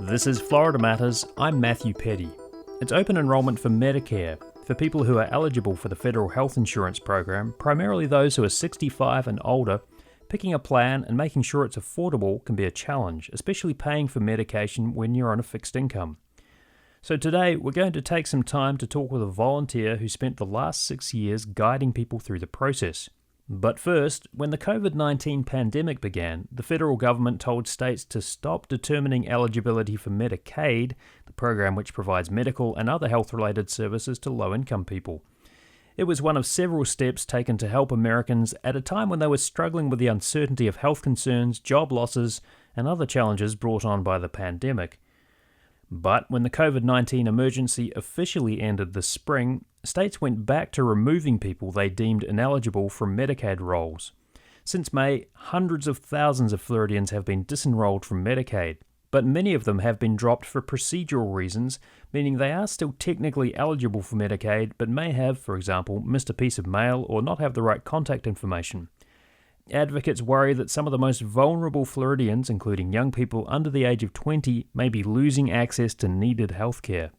This is Florida Matters. I'm Matthew Petty. It's open enrollment for Medicare, for people who are eligible for the federal health insurance program, primarily those who are 65 and older. Picking a plan and making sure it's affordable can be a challenge, especially paying for medication when you're on a fixed income. So today, we're going to take some time to talk with a volunteer who spent the last 6 years guiding people through the process. But first, when the COVID-19 pandemic began, the federal government told states to stop determining eligibility for Medicaid, the program which provides medical and other health-related services to low-income people. It was one of several steps taken to help Americans at a time when they were struggling with the uncertainty of health concerns, job losses, and other challenges brought on by the pandemic. But when the COVID-19 emergency officially ended this spring, states went back to removing people they deemed ineligible from Medicaid rolls. Since May, hundreds of thousands of Floridians have been disenrolled from Medicaid, but many of them have been dropped for procedural reasons, meaning they are still technically eligible for Medicaid, but may have, for example, missed a piece of mail or not have the right contact information. Advocates worry that some of the most vulnerable Floridians, including young people under the age of 20, may be losing access to needed health care.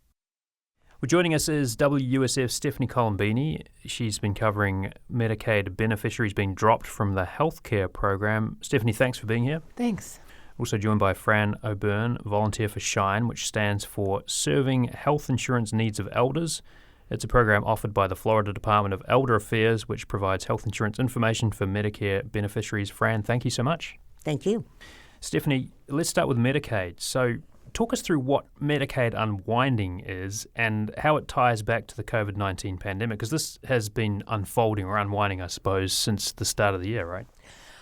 Well, joining us is WUSF's Stephanie Colombini. She's been covering Medicaid beneficiaries being dropped from the healthcare program. Stephanie, thanks for being here. Thanks. Also joined by Fran O'Byrne, volunteer for SHINE, which stands for Serving Health Insurance Needs of Elders. It's a program offered by the Florida Department of Elder Affairs, which provides health insurance information for Medicare beneficiaries. Fran, thank you so much. Thank you. Stephanie, let's start with Medicaid. So talk us through what Medicaid unwinding is and how it ties back to the COVID-19 pandemic, because this has been unfolding or unwinding, I suppose, since the start of the year, right?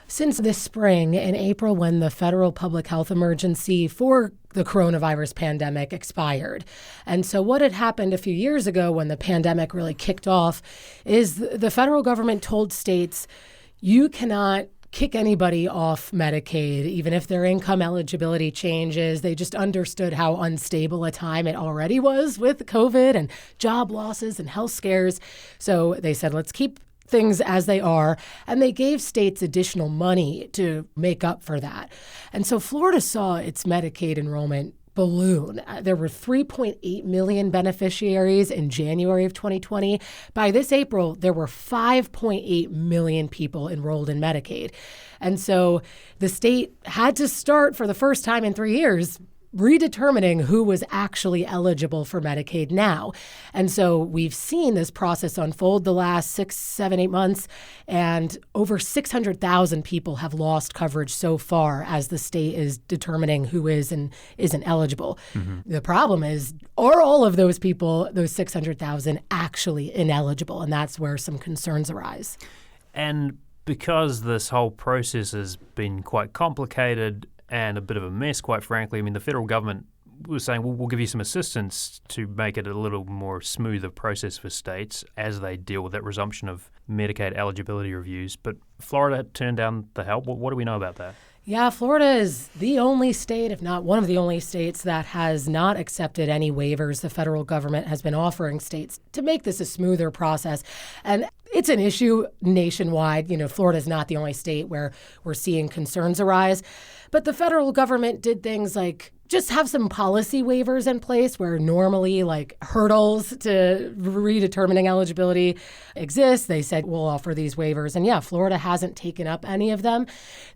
Since this spring, in April, when the federal public health emergency for the coronavirus pandemic expired. And so what had happened a few years ago when the pandemic really kicked off is the federal government told states, you cannot kick anybody off Medicaid, even if their income eligibility changes. They just understood how unstable a time it already was with COVID and job losses and health scares. So they said, let's keep things as they are, and they gave states additional money to make up for that. And so Florida saw its Medicaid enrollment balloon. There were 3.8 million beneficiaries in January of 2020. By this April, there were 5.8 million people enrolled in Medicaid. And so the state had to start, for the first time in 3 years, redetermining who was actually eligible for Medicaid now. And so we've seen this process unfold the last 6, 7, 8 months, and over 600,000 people have lost coverage so far as the state is determining who is and isn't eligible. Mm-hmm. The problem is, are all of those people, those 600,000, actually ineligible? And that's where some concerns arise. And because this whole process has been quite complicated and a bit of a mess, quite frankly, I mean, the federal government was saying, well, we'll give you some assistance to make it a little more smoother process for states as they deal with that resumption of Medicaid eligibility reviews. But Florida turned down the help. What do we know about that? Yeah, Florida is the only state, if not one of the only states, that has not accepted any waivers. The federal government has been offering states to make this a smoother process. And it's an issue nationwide. You know, Florida is not the only state where we're seeing concerns arise. But the federal government did things like just have some policy waivers in place where normally like hurdles to redetermining eligibility exist. They said, we'll offer these waivers. And yeah, Florida hasn't taken up any of them.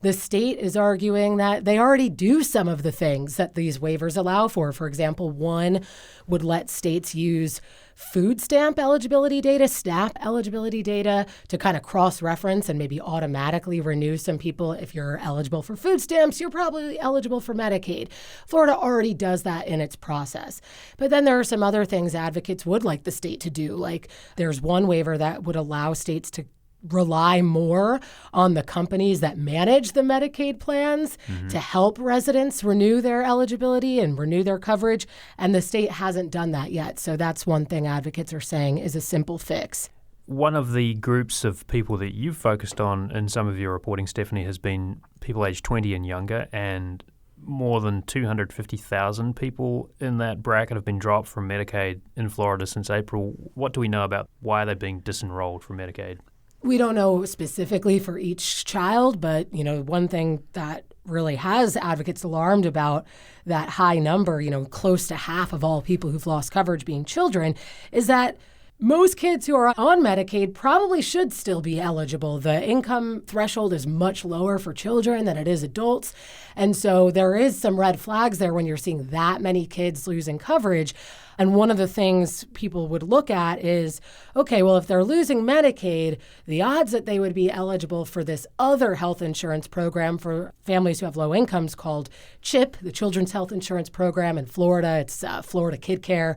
The state is arguing that they already do some of the things that these waivers allow for. For example, one would let states use food stamp eligibility data, SNAP eligibility data to kind of cross-reference and maybe automatically renew some people. If you're eligible for food stamps, you're probably eligible for Medicaid. Florida already does that in its process. But then there are some other things advocates would like the state to do. Like there's one waiver that would allow states to rely more on the companies that manage the Medicaid plans to help residents renew their eligibility and renew their coverage. And the state hasn't done that yet. So that's one thing advocates are saying is a simple fix. One of the groups of people that you've focused on in some of your reporting, Stephanie, has been people aged 20 and younger, and more than 250,000 people in that bracket have been dropped from Medicaid in Florida since April. What do we know about why they're being disenrolled from Medicaid? We don't know specifically for each child, but, one thing that really has advocates alarmed about that high number, close to half of all people who've lost coverage being children, is that most kids who are on Medicaid probably should still be eligible. The income threshold is much lower for children than it is adults. And so there is some red flags there when you're seeing that many kids losing coverage. And one of the things people would look at is, okay, well, if they're losing Medicaid, the odds that they would be eligible for this other health insurance program for families who have low incomes called CHIP, the Children's Health Insurance Program in Florida, it's Florida Kid Care,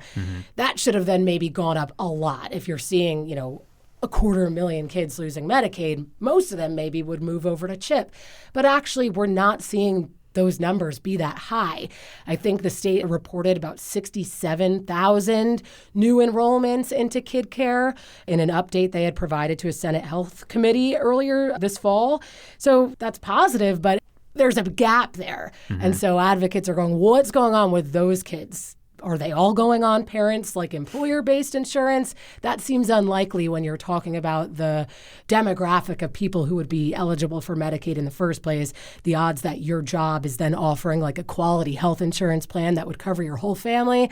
that should have then maybe gone up a lot. If you're seeing, 250,000 kids losing Medicaid, most of them maybe would move over to CHIP. But actually, we're not seeing those numbers be that high. I think the state reported about 67,000 new enrollments into kid care in an update they had provided to a Senate Health Committee earlier this fall. So that's positive, but there's a gap there. And so advocates are going, what's going on with those kids? Are they all going on parents like employer-based insurance? That seems unlikely when you're talking about the demographic of people who would be eligible for Medicaid in the first place. The odds that your job is then offering like a quality health insurance plan that would cover your whole family,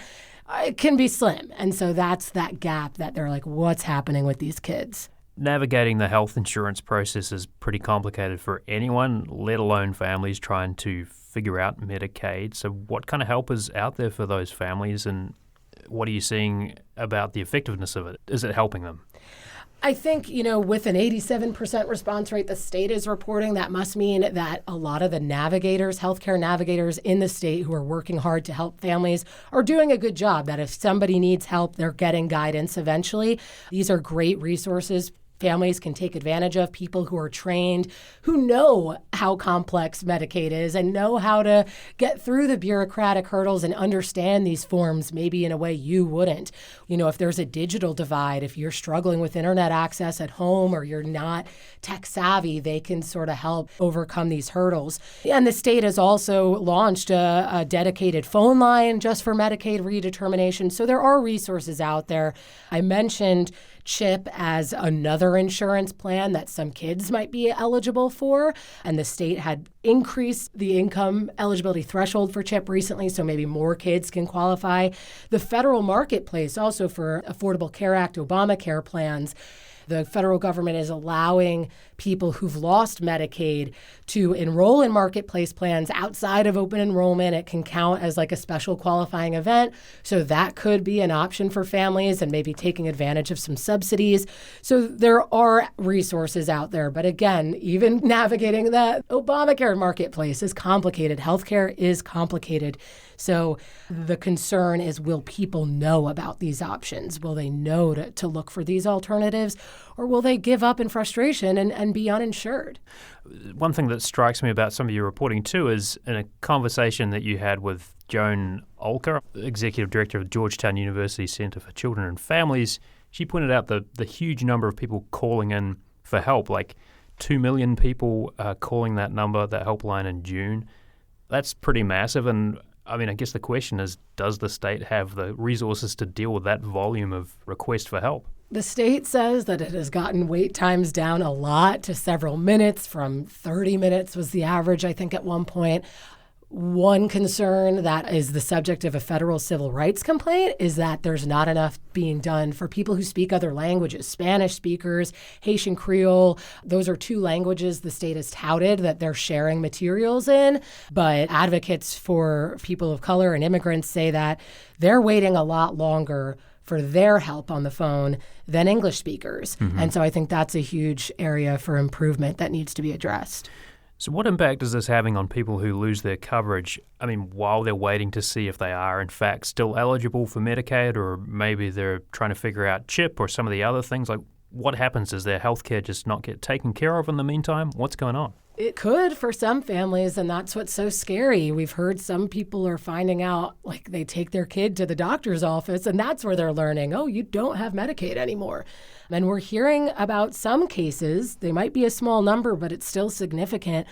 it can be slim. And so that's that gap that they're like, what's happening with these kids? Navigating the health insurance process is pretty complicated for anyone, let alone families trying to figure out Medicaid. So what kind of help is out there for those families, and what are you seeing about the effectiveness of it? Is it helping them? I think, with an 87% response rate the state is reporting, that must mean that a lot of the navigators, healthcare navigators in the state who are working hard to help families are doing a good job, that if somebody needs help, they're getting guidance eventually. These are great resources families can take advantage of, people who are trained, who know how complex Medicaid is and know how to get through the bureaucratic hurdles and understand these forms maybe in a way you wouldn't. If there's a digital divide, if you're struggling with internet access at home or you're not tech savvy, they can sort of help overcome these hurdles. And the state has also launched a dedicated phone line just for Medicaid redetermination. So there are resources out there. I mentioned CHIP as another insurance plan that some kids might be eligible for. And the state had increased the income eligibility threshold for CHIP recently, so maybe more kids can qualify. The federal marketplace also for Affordable Care Act Obamacare plans. The federal government is allowing people who've lost Medicaid to enroll in marketplace plans outside of open enrollment. It can count as like a special qualifying event. So that could be an option for families and maybe taking advantage of some subsidies. So there are resources out there. But again, even navigating that Obamacare marketplace is complicated. Healthcare is complicated. So the concern is, will people know about these options? Will they know to look for these alternatives? Or will they give up in frustration and be uninsured? One thing that strikes me about some of your reporting too is in a conversation that you had with Joan Olker, Executive Director of Georgetown University Center for Children and Families, she pointed out the huge number of people calling in for help, like 2 million people calling that number, that helpline in June. That's pretty massive. And I guess the question is, does the state have the resources to deal with that volume of requests for help? The state says that it has gotten wait times down a lot to several minutes, from 30 minutes was the average, I think, at one point. One concern that is the subject of a federal civil rights complaint is that there's not enough being done for people who speak other languages. Spanish speakers, Haitian Creole, those are two languages the state has touted that they're sharing materials in. But advocates for people of color and immigrants say that they're waiting a lot longer for their help on the phone than English speakers. And so I think that's a huge area for improvement that needs to be addressed. So what impact is this having on people who lose their coverage, while they're waiting to see if they are in fact still eligible for Medicaid, or maybe they're trying to figure out CHIP or some of the other things? Like, what happens? Does their health care just not get taken care of in the meantime? What's going on? It could for some families, and that's what's so scary. We've heard some people are finding out, like, they take their kid to the doctor's office, and that's where they're learning, oh, you don't have Medicaid anymore. And we're hearing about some cases, they might be a small number, but it's still significant,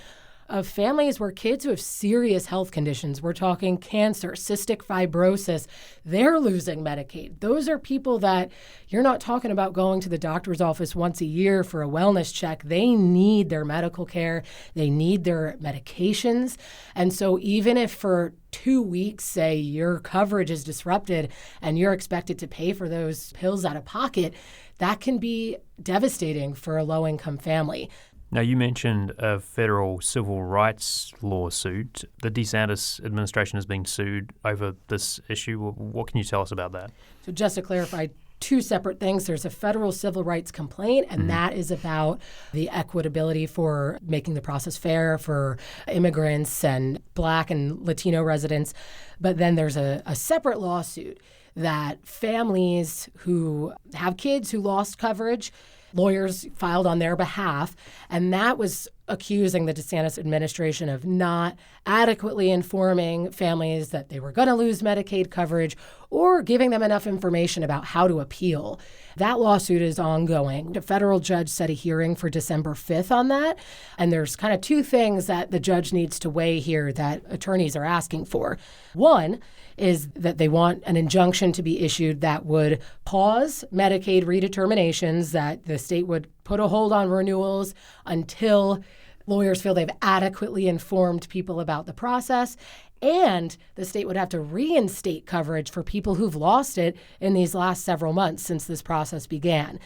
of families where kids who have serious health conditions, we're talking cancer, cystic fibrosis, they're losing Medicaid. Those are people that you're not talking about going to the doctor's office once a year for a wellness check. They need their medical care. They need their medications. And so even if for 2 weeks, say, your coverage is disrupted and you're expected to pay for those pills out of pocket, that can be devastating for a low-income family. Now, you mentioned a federal civil rights lawsuit. The DeSantis administration has been sued over this issue. What can you tell us about that? So just to clarify, two separate things. There's a federal civil rights complaint, and that is about the equitability for making the process fair for immigrants and Black and Latino residents. But then there's a separate lawsuit that families who have kids who lost coverage, lawyers filed on their behalf, and that was accusing the DeSantis administration of not adequately informing families that they were going to lose Medicaid coverage or giving them enough information about how to appeal. That lawsuit is ongoing. The federal judge set a hearing for December 5th on that, and there's kind of two things that the judge needs to weigh here that attorneys are asking for. One is that they want an injunction to be issued that would pause Medicaid redeterminations, that the state would put a hold on renewals until lawyers feel they've adequately informed people about the process, and the state would have to reinstate coverage for people who've lost it in these last several months since this process began.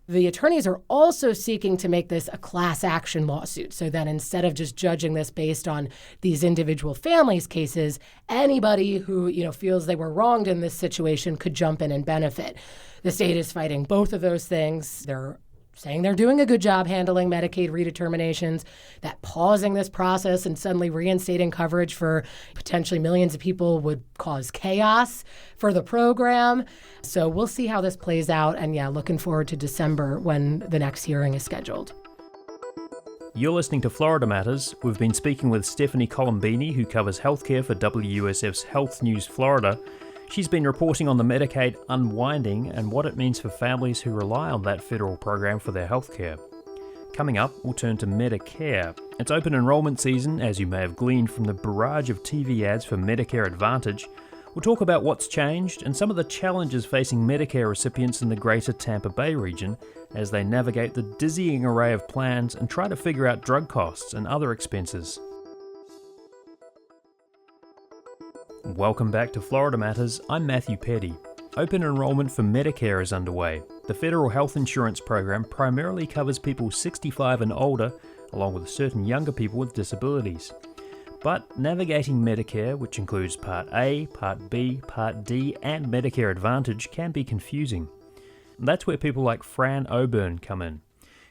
The attorneys are also seeking to make this a class action lawsuit, so that instead of just judging this based on these individual families' cases, anybody who feels they were wronged in this situation could jump in and benefit. The state is fighting both of those things. They're saying they're doing a good job handling Medicaid redeterminations, that pausing this process and suddenly reinstating coverage for potentially millions of people would cause chaos for the program. So we'll see how this plays out. And looking forward to December when the next hearing is scheduled. You're listening to Florida Matters. We've been speaking with Stephanie Colombini, who covers healthcare for WUSF's Health News Florida. She's been reporting on the Medicaid unwinding and what it means for families who rely on that federal program for their healthcare. Coming up, we'll turn to Medicare. It's open enrollment season, as you may have gleaned from the barrage of TV ads for Medicare Advantage. We'll talk about what's changed and some of the challenges facing Medicare recipients in the greater Tampa Bay region as they navigate the dizzying array of plans and try to figure out drug costs and other expenses. Welcome back to Florida Matters. I'm Matthew Petty. Open enrollment for Medicare is underway. The federal health insurance program primarily covers people 65 and older, along with certain younger people with disabilities. But navigating Medicare, which includes Part A, Part B, Part D, and Medicare Advantage, can be confusing. That's where people like Fran Oburn come in.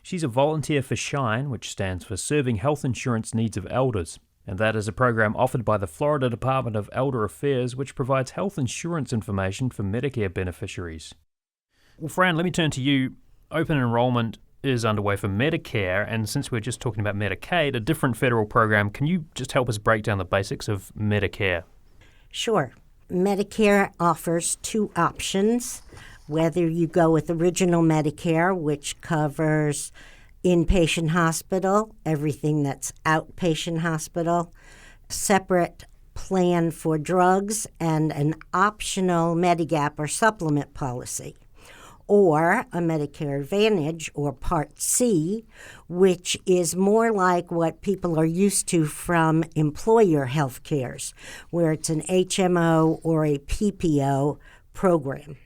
She's a volunteer for SHINE, which stands for Serving Health Insurance Needs of Elders. And that is a program offered by the Florida Department of Elder Affairs, which provides health insurance information for Medicare beneficiaries. Well, Fran, let me turn to you. Open enrollment is underway for Medicare, and since we're just talking about Medicaid, a different federal program, can you just help us break down the basics of Medicare? Sure. Medicare offers two options, whether you go with original Medicare, which covers inpatient hospital, everything that's outpatient hospital, separate plan for drugs, and an optional Medigap or supplement policy, or a Medicare Advantage or Part C, which is more like what people are used to from employer health cares, where it's an HMO or a PPO program.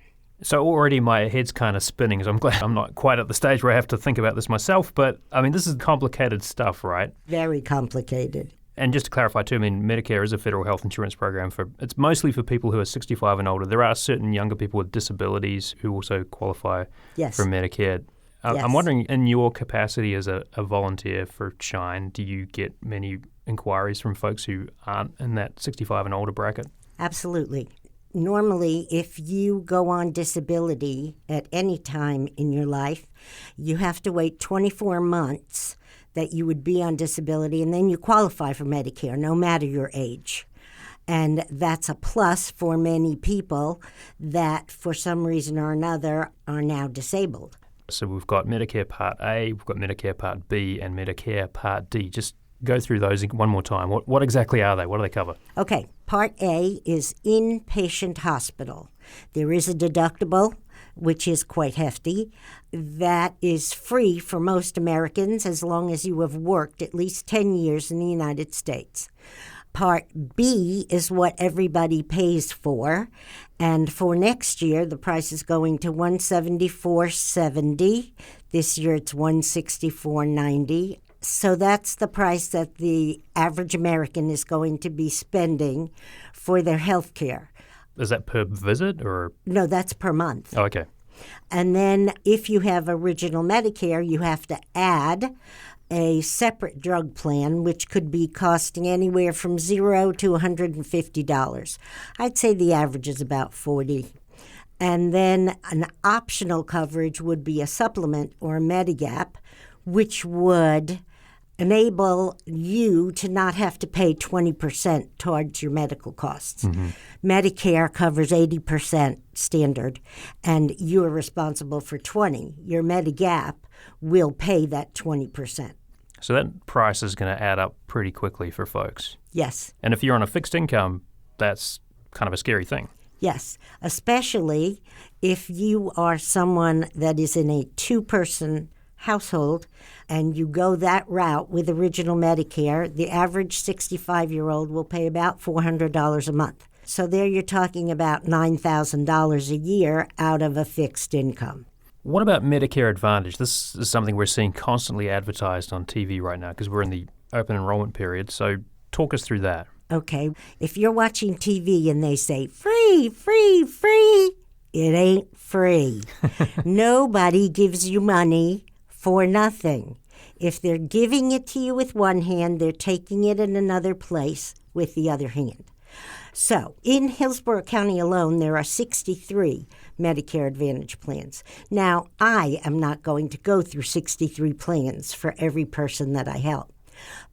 So already my head's kind of spinning, so I'm glad I'm not quite at the stage where I have to think about this myself. But, I mean, this is complicated stuff, right? Very complicated. And just to clarify, too, I mean, Medicare is a federal health insurance program. It's mostly for people who are 65 and older. There are certain younger people with disabilities who also qualify for Medicare. I'm wondering, in your capacity as a volunteer for SHINE, do you get many inquiries from folks who aren't in that 65 and older bracket? Absolutely. Normally, if you go on disability at any time in your life, you have to wait 24 months that you would be on disability, and then you qualify for Medicare, no matter your age. And that's a plus for many people that, for some reason or another, are now disabled. So we've got Medicare Part A, we've got Medicare Part B, and Medicare Part D. Just go through those one more time. What exactly are they? What do they cover? Okay, Part A is inpatient hospital. There is a deductible, which is quite hefty. That is free for most Americans as long as you have worked at least 10 years in the United States. Part B is what everybody pays for, and for next year, the price is going to $174.70. This year, it's $164.90. So that's the price that the average American is going to be spending for their health care. Is that per visit or? No, that's per month. Oh, okay. And then if you have original Medicare, you have to add a separate drug plan, which could be costing anywhere from $0 to $150. I'd say the average is about $40. And then an optional coverage would be a supplement or a Medigap, which would enable you to not have to pay 20% towards your medical costs. Mm-hmm. Medicare covers 80% standard, and you are responsible for 20%. Your Medigap will pay that 20%. So that price is going to add up pretty quickly for folks. Yes. And if you're on a fixed income, that's kind of a scary thing. Yes, especially if you are someone that is in a two-person household and you go that route with original Medicare, the average 65-year-old will pay about $400 a month. So there you're talking about $9,000 a year out of a fixed income. What about Medicare Advantage? This is something we're seeing constantly advertised on TV right now because we're in the open enrollment period. So talk us through that. Okay. If you're watching TV and they say, free, free, free, it ain't free. Nobody gives you money for nothing. If they're giving it to you with one hand, they're taking it in another place with the other hand. So in Hillsborough County alone, there are 63 Medicare Advantage plans. Now, I am not going to go through 63 plans for every person that I help.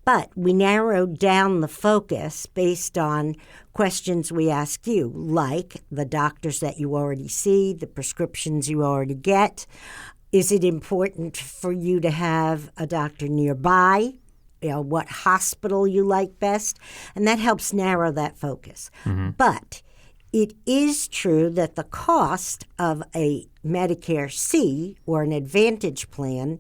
But we narrowed down the focus based on questions we ask you, like the doctors that you already see, the prescriptions you already get. Is it important for you to have a doctor nearby? What hospital you like best? And that helps narrow that focus. Mm-hmm. But it is true that the cost of a Medicare C or an Advantage plan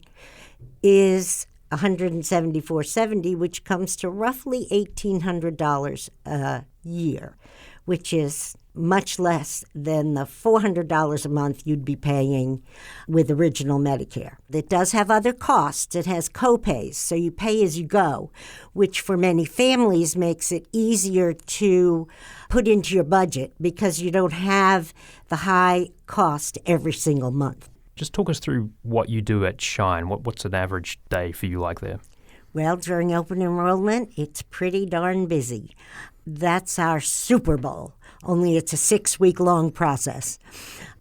is $174.70, which comes to roughly $1,800 a year, which is much less than the $400 a month you'd be paying with original Medicare. It does have other costs. It has copays, so you pay as you go, which for many families makes it easier to put into your budget because you don't have the high cost every single month. Just talk us through what you do at Shine. What's an average day for you like there? Well, during open enrollment, it's pretty darn busy. That's our Super Bowl, only it's a 6-week-long process.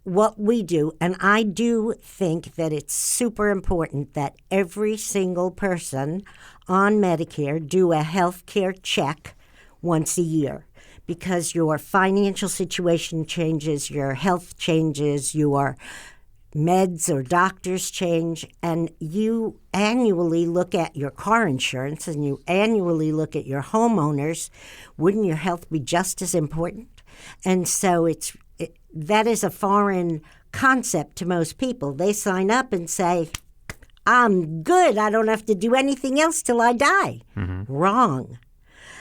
What we do, and I do think that it's super important that every single person on Medicare do a health care check once a year because your financial situation changes, your health changes, your meds or doctors change, and you annually look at your car insurance and you annually look at your homeowners. Wouldn't your health be just as important? And so that is a foreign concept to most people. They sign up and say, I'm good. I don't have to do anything else till I die. Mm-hmm. Wrong.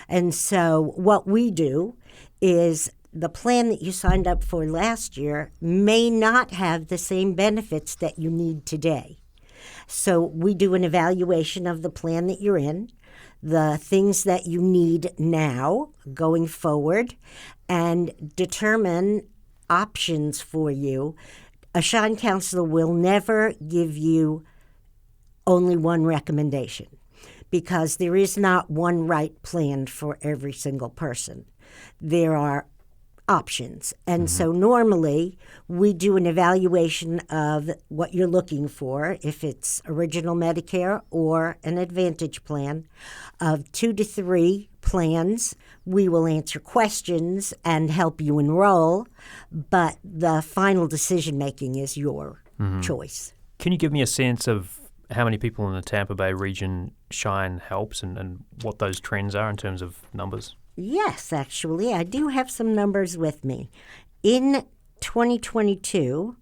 And so what we do is the plan that you signed up for last year may not have the same benefits that you need today. So we do an evaluation of the plan that you're in, the things that you need now going forward, and determine options for you. A Shine counselor will never give you only one recommendation because there is not one right plan for every single person. There are options. And so normally we do an evaluation of what you're looking for, if it's original Medicare or an Advantage plan, of 2 to 3 plans. We will answer questions and help you enroll, but the final decision making is your choice. Can you give me a sense of how many people in the Tampa Bay region Shine helps and what those trends are in terms of numbers? Yes, actually, I do have some numbers with me. In 2022,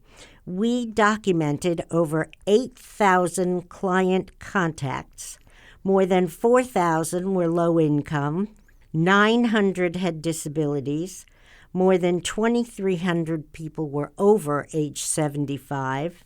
we documented over 8,000 client contacts. More than 4,000 were low income, 900 had disabilities, more than 2,300 people were over age 75,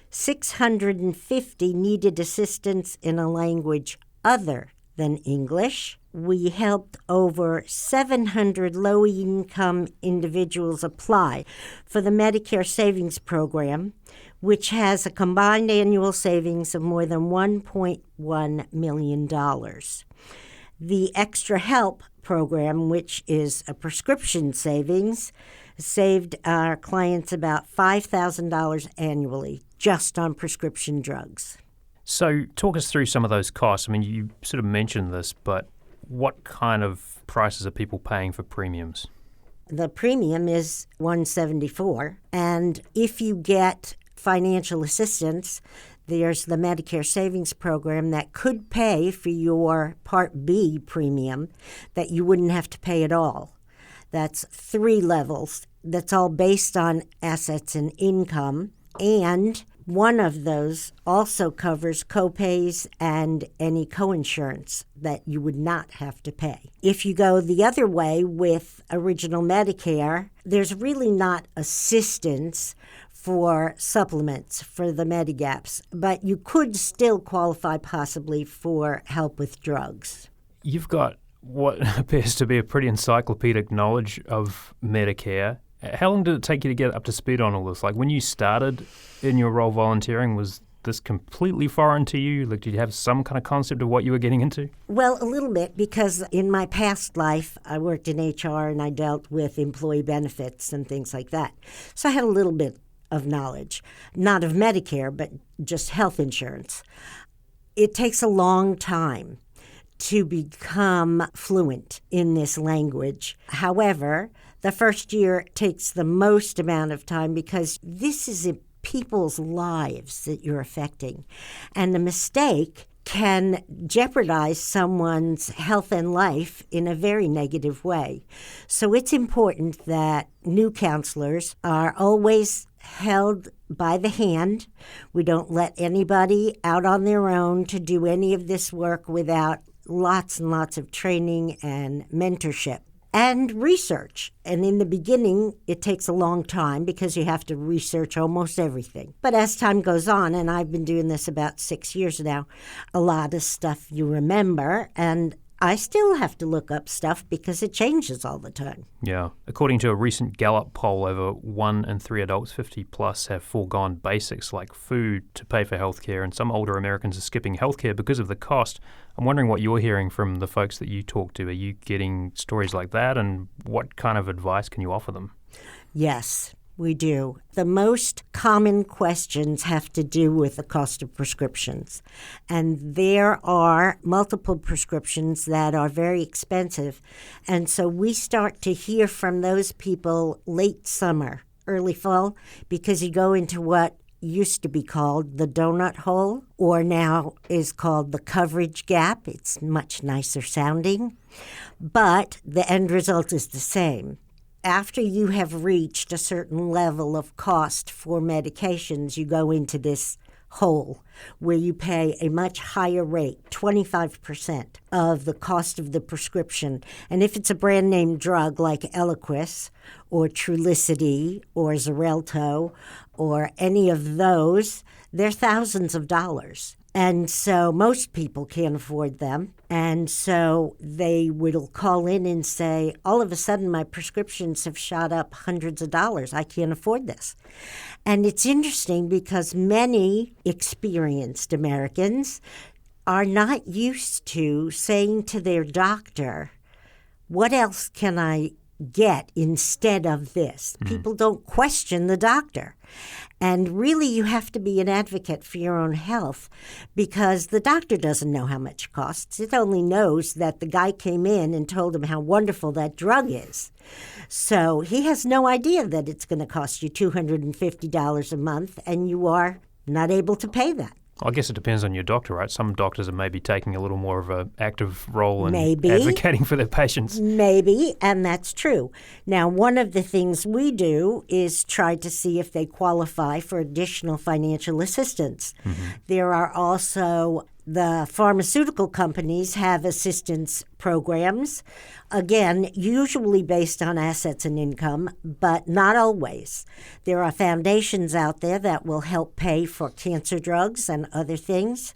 650 needed assistance in a language other than English. We helped over 700 low-income individuals apply for the Medicare Savings Program, which has a combined annual savings of more than $1.1 million. The Extra Help Program, which is a prescription savings, saved our clients about $5,000 annually just on prescription drugs. So talk us through some of those costs. I mean, you sort of mentioned this, but what kind of prices are people paying for premiums? The premium is $174, and if you get financial assistance, there's the Medicare Savings Program that could pay for your Part B premium that you wouldn't have to pay at all. That's 3 levels. That's all based on assets and income, and one of those also covers copays and any coinsurance that you would not have to pay. If you go the other way with Original Medicare, there's really not assistance for supplements for the Medigaps, but you could still qualify possibly for help with drugs. You've got what appears to be a pretty encyclopedic knowledge of Medicare. How long did it take you to get up to speed on all this? Like when you started in your role volunteering, was this completely foreign to you? Like, did you have some kind of concept of what you were getting into? Well, a little bit, because in my past life, I worked in HR and I dealt with employee benefits and things like that. So I had a little bit of knowledge, not of Medicare, but just health insurance. It takes a long time to become fluent in this language. However, the first year takes the most amount of time because this is in people's lives that you're affecting. And a mistake can jeopardize someone's health and life in a very negative way. So it's important that new counselors are always held by the hand. We don't let anybody out on their own to do any of this work without lots and lots of training and mentorship. And research. And in the beginning, it takes a long time because you have to research almost everything. But as time goes on, and I've been doing this about 6 years now, a lot of stuff you remember, and I still have to look up stuff because it changes all the time. Yeah. According to a recent Gallup poll, over 1 in 3 adults 50 plus have foregone basics like food to pay for healthcare, and some older Americans are skipping healthcare because of the cost. I'm wondering what you're hearing from the folks that you talk to. Are you getting stories like that, and what kind of advice can you offer them? Yes, we do. The most common questions have to do with the cost of prescriptions. And there are multiple prescriptions that are very expensive. And so we start to hear from those people late summer, early fall, because you go into what used to be called the donut hole, or now is called the coverage gap. It's much nicer sounding. But the end result is the same. After you have reached a certain level of cost for medications, you go into this hole where you pay a much higher rate, 25% of the cost of the prescription. And if it's a brand name drug like Eliquis or Trulicity or Xarelto or any of those, they're thousands of dollars. And so most people can't afford them. And so they will call in and say, all of a sudden my prescriptions have shot up hundreds of dollars. I can't afford this. And it's interesting because many experienced Americans are not used to saying to their doctor, what else can I get instead of this? People don't question the doctor. And really, you have to be an advocate for your own health because the doctor doesn't know how much it costs. It only knows that the guy came in and told him how wonderful that drug is. So he has no idea that it's going to cost you $250 a month, and you are not able to pay that. I guess it depends on your doctor, right? Some doctors are maybe taking a little more of an active role in Maybe. advocating for their patients. Maybe, and that's true. Now, one of the things we do is try to see if they qualify for additional financial assistance. There are also the pharmaceutical companies have assistance programs, again, usually based on assets and income, but not always. There are foundations out there that will help pay for cancer drugs and other things.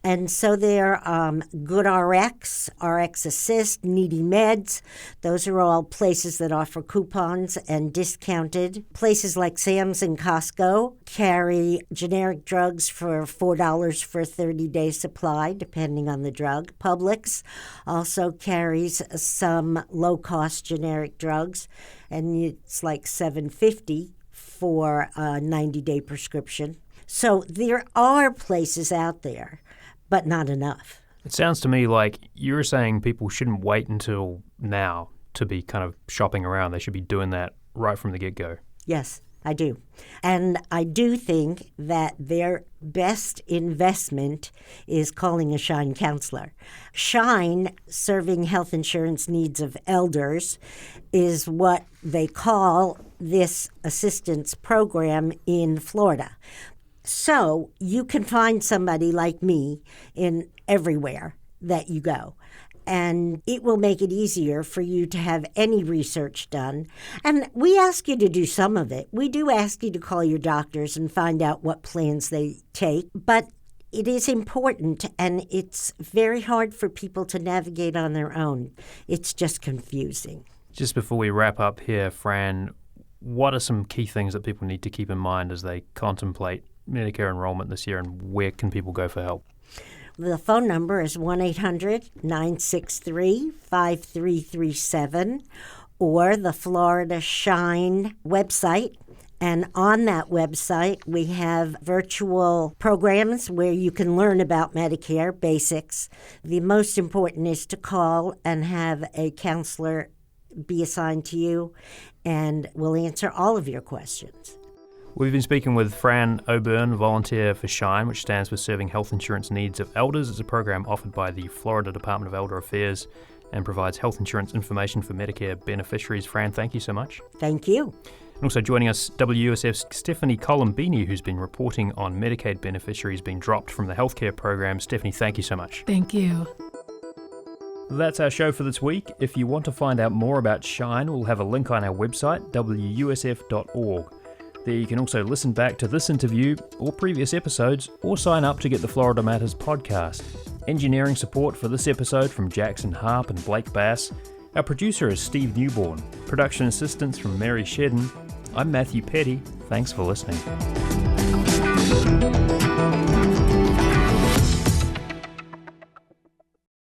And so there are Good RX, RX Assist, Needy Meds. Those are all places that offer coupons and discounted. Places like Sam's and Costco carry generic drugs for $4 for a 30-day supply, depending on the drug. Publix also carries some low-cost generic drugs, and it's like $7.50 for a 90-day prescription. So there are places out there, but not enough. It sounds to me like you're saying people shouldn't wait until now to be kind of shopping around. They should be doing that right from the get-go. Yes, I do. And I do think that their best investment is calling a Shine counselor. Shine, serving health insurance needs of elders, is what they call this assistance program in Florida. So you can find somebody like me in everywhere that you go. And it will make it easier for you to have any research done. And we ask you to do some of it. We do ask you to call your doctors and find out what plans they take. But it is important, and it's very hard for people to navigate on their own. It's just confusing. Just before we wrap up here, Fran, what are some key things that people need to keep in mind as they contemplate Medicare enrollment this year, and where can people go for help? The phone number is 1-800-963-5337 or the Florida Shine website. And on that website, we have virtual programs where you can learn about Medicare basics. The most important is to call and have a counselor be assigned to you, and we'll answer all of your questions. We've been speaking with Fran O'Byrne, volunteer for SHINE, which stands for Serving Health Insurance Needs of Elders. It's a program offered by the Florida Department of Elder Affairs and provides health insurance information for Medicare beneficiaries. Fran, thank you so much. Thank you. And also joining us, WUSF's Stephanie Colombini, who's been reporting on Medicaid beneficiaries being dropped from the healthcare program. Stephanie, thank you so much. Thank you. That's our show for this week. If you want to find out more about SHINE, we'll have a link on our website, wusf.org. There you can also listen back to this interview or previous episodes, or sign up to get the Florida Matters podcast. Engineering support for this episode from Jackson Harp and Blake Bass. Our producer is Steve Newborn. Production assistance from Mary Shedden. I'm Matthew Petty. Thanks for listening.